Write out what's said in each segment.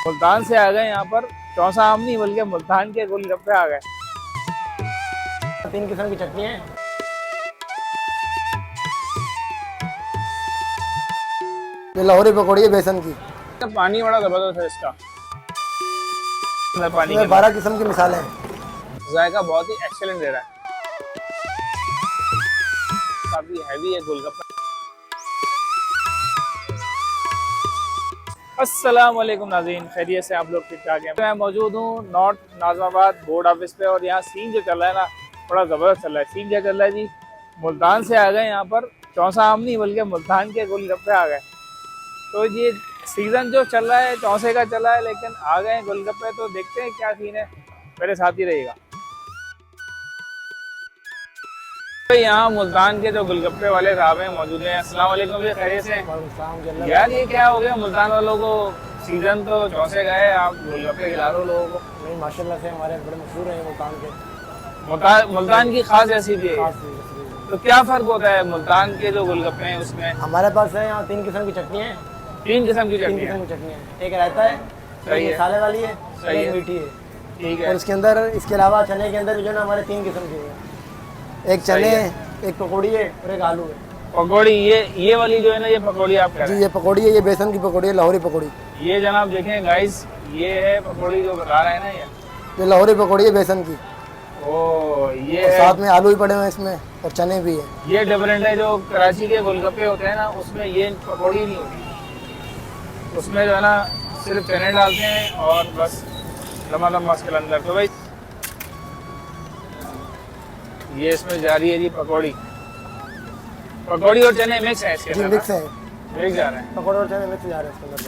मुल्तान से आ गए यहाँ पर। चौसा आम नहीं बल्कि मुल्तान के गोलगप्पे आ गए। 3 किस्म की चटनी है। ये लाहौरी पकौड़ी है बेसन की। पानी बड़ा जबरदस्त है इसका। पानी इसमें 12 किस्म की मिसालें हैं। जायका बहुत ही एक्सीलेंट दे रहा है। काफी हैवी है गोलगप्पा। अस्सलाम वालेकुम नाज़रीन, खैरियत से आप लोग ठीक ठाक हैं। मैं मौजूद हूँ नॉर्थ नाज़िमाबाद बोर्ड ऑफिस पे और यहाँ सीन जो चल रहा है ना, बड़ा ज़बरदस्त चल रहा है। सीन क्या चल रहा है जी, मुल्तान से आ गए यहाँ पर। चौसा आम नहीं बल्कि मुल्तान के गोलगप्पे आ गए। तो ये सीज़न जो चल रहा है चौसे का चल रहा है, लेकिन आ गए गोलगप्पे। तो देखते हैं क्या सीन है, मेरे साथ ही रहिएगा। तो यहाँ मुल्तान के जो गोलगप्पे वाले साहब हैं मौजूद हैं। अस्सलाम वालेकुम जी, खैरियत से? यार ये क्या हो गया मुल्तान वालों को, सीजन तो चौसे गए, आप गोलगप्पे खिला रहे हो लोगों को। नहीं, माशाल्लाह से हमारे बड़े मशहूर हैं मुल्तान के। मुल्तान की खास रेसिपी है। तो क्या फर्क होता है मुल्तान के जो गोलगप्पे हैं उसमें? हमारे पास है यहाँ 3 किस्म की चटनी है। 3 किस्म की 3 चटनी किस्म है। की चटनी है। एक रायता है, सही एक है। मसाले वाली है, सही एक है। मीठी है। ठीक और है। इसके अंदर, इसके अलावा चने के अंदर भी जो है ना हमारे 3 किस्म की है। एक चने है, एक पकौड़ी है और एक आलू है। पकौड़ी ये वाली जो है ना, ये पकौड़ी आप कह जी रहे ये पकौड़ी है, ये बेसन की पकौड़ी है, लाहौरी पकौड़ी। हैं। ये जनाब देखें गाइस, ये है पकौड़ी जो बता रहे हैं ना ये लाहौरी पकौड़ी है बेसन की। ओ ये और है। साथ में आलू भी पड़े हुए हैं इसमें और चने भी है। ये डिफरेंट है। जो कराची के गोलगप्पे होते हैं ना, उसमें ये पकौड़ी नहीं होती। उसमें जो है ना सिर्फ चने डालते हैं और बस दमादम मस्त के अंदर। तो भाई ये इसमें जा रही है जी पकौड़ी। पकौड़ी और चने मिक्स है इसके जी अंदर। मिक्स है, मिक्स जा रहे हैं। पकौड़े और चने मिक्स जा रहे हैं इसके अंदर।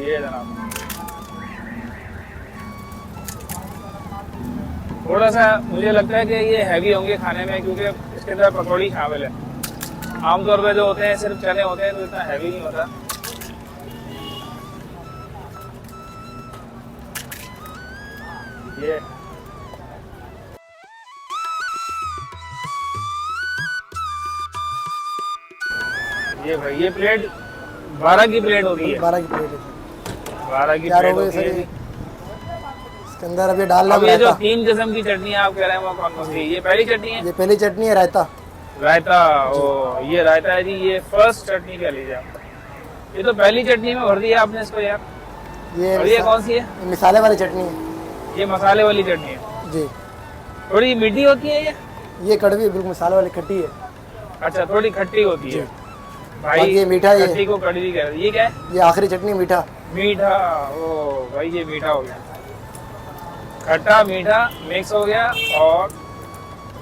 ये जनाब थोड़ा सा मुझे लगता है कि ये हैवी होंगे खाने में, क्योंकि इसके अंदर पकौड़ी शामिल है। आमतौर पे जो होते हैं सिर्फ चने होते हैं, तो इतना हैवी नहीं होता। ये भाई ये प्लेट 12 की प्लेट होती है। 12 की प्लेट है। 12 की तैयार प्लेट हो गई होती सर है ये। जी। इसके अंदर अभी डालना अब ये जो रायता। 3 किस्म की चटनी आप कह रहे हैं वो कौन कौन सी? ये पहली चटनी है, ये पहली चटनी है रायता। रायता। ओ ये रायता है जी, ये फर्स्ट चटनी कह लीजिए आप। ये तो पहली चटनी में भर दिया आपने इसको यार। और ये कौन सी है? मिसाले वाली चटनी है। ये मसाले वाली चटनी है। जी थोड़ी मीठी होती है ये कड़वी है, बिल्कुल मसाले वाली खट्टी है। अच्छा थोड़ी खट्टी होती है भाई। बाकी ये मीठा है। खट्टी को कड़वी कह रहे हैं। ये क्या है? ये आखिरी चटनी मीठा। मीठा। ओ भाई ये मीठा हो गया, खट्टा मीठा मिक्स हो गया। और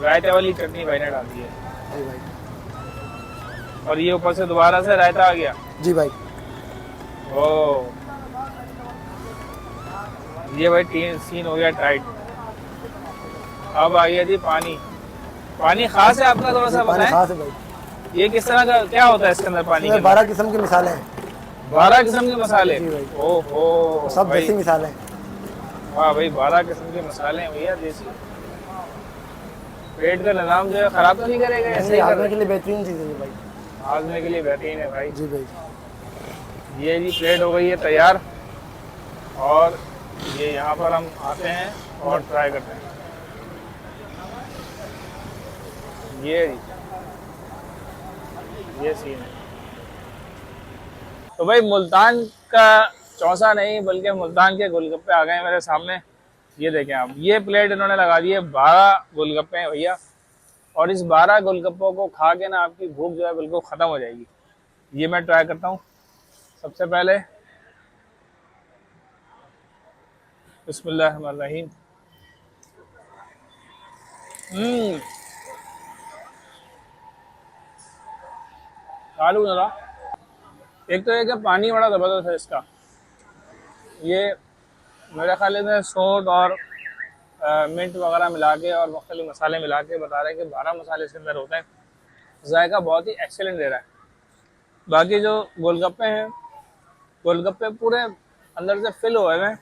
रायते वाली चटनी भाई ने डाल दी है। जी भाई। और ये ऊपर से दोबारा से रायता आ गया। जी भाई। ओ ये भाई तीन सीन हो गया टाइट। अब आ गया जी पानी। पानी खास है आपका, थोड़ा सा पानी बताएं। खास है भाई। ये किस तरह का क्या होता है इसके अंदर पानी के? 12 किस्म के मिसाले हैं। 12 किस्म के मसाले। जी भाई। ओहो सब भाई, देसी मिसाले हैं। वाह भाई 12 किस्म के मसाले हैं भैया, देसी। पेट का निजाम जो है खराब तो नहीं करेगा? ऐसे ही हाजमे के लिए बेहतरीन चीज़ है ये भाई। हाजमे के लिए बेहतरीन है भाई। जी भाई। ये जी प्लेट हो गई है तैयार। और ये यहाँ पर हम आते हैं और ट्राई करते हैं। ये सीन है। तो भाई मुल्तान का चौसा नहीं बल्कि मुल्तान के गोलगप्पे आ गए मेरे सामने। ये देखें आप, ये प्लेट इन्होंने लगा दी है। 12 गोलगप्पे हैं भैया। और इस 12 गोलगप्पों को खा के ना आपकी भूख जो है बिल्कुल ख़त्म हो जाएगी। ये मैं ट्राई करता हूँ सबसे पहले। बिस्मिल्लाहिर्रहमानिर्रहीम। आलू जरा। एक तो ये कि पानी बड़ा ज़बरदस्त है इसका। ये मेरे ख्याल में सोट और मिंट वगैरह मिला के और मुख्तलिफ मसाले मिला के बता रहे हैं कि 12 मसाले इसके अंदर होते हैं। जायका बहुत ही एक्सेलेंट दे रहा है। बाकी जो गोलगप्पे हैं, गोलगप्पे पूरे अंदर से फिल हुए हैं।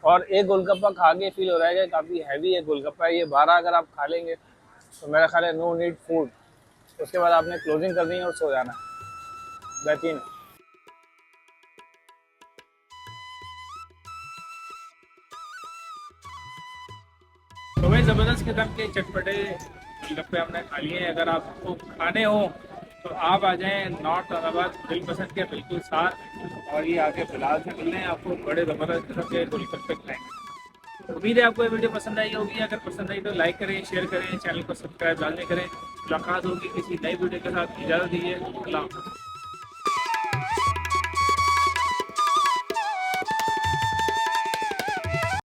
और एक गोलगप्पा खा के फील हो रहा है कि काफ़ी हैवी है गोलगप्पा है। ये 12 अगर आप खा लेंगे तो मेरा ख्याल है नो नीड फूड। उसके बाद आपने क्लोजिंग करनी है और सो जाना है। बेहतरीन। तो भाई ज़बरदस्त किस्म के चटपटे गोलगप्पे हमने खा लिए हैं। अगर आपको खाने हो तो आप आ जाएं नॉर्थ औरंगाबाद दिल पसंद के बिल्कुल साथ, और ये आके बिलाल से मिल रहे हैं, आपको बड़े ज़बरदस्त किस्म के गोलगप्पे खिलाएंगे। उम्मीद है आपको ये वीडियो पसंद आई होगी। अगर पसंद आई तो लाइक करें, शेयर करें, चैनल को सब्सक्राइब लाजमी करें। मुलाकात होगी किसी नई वीडियो के साथ। इजाज़त दीजिए। अल्लाह हाफ़िज़।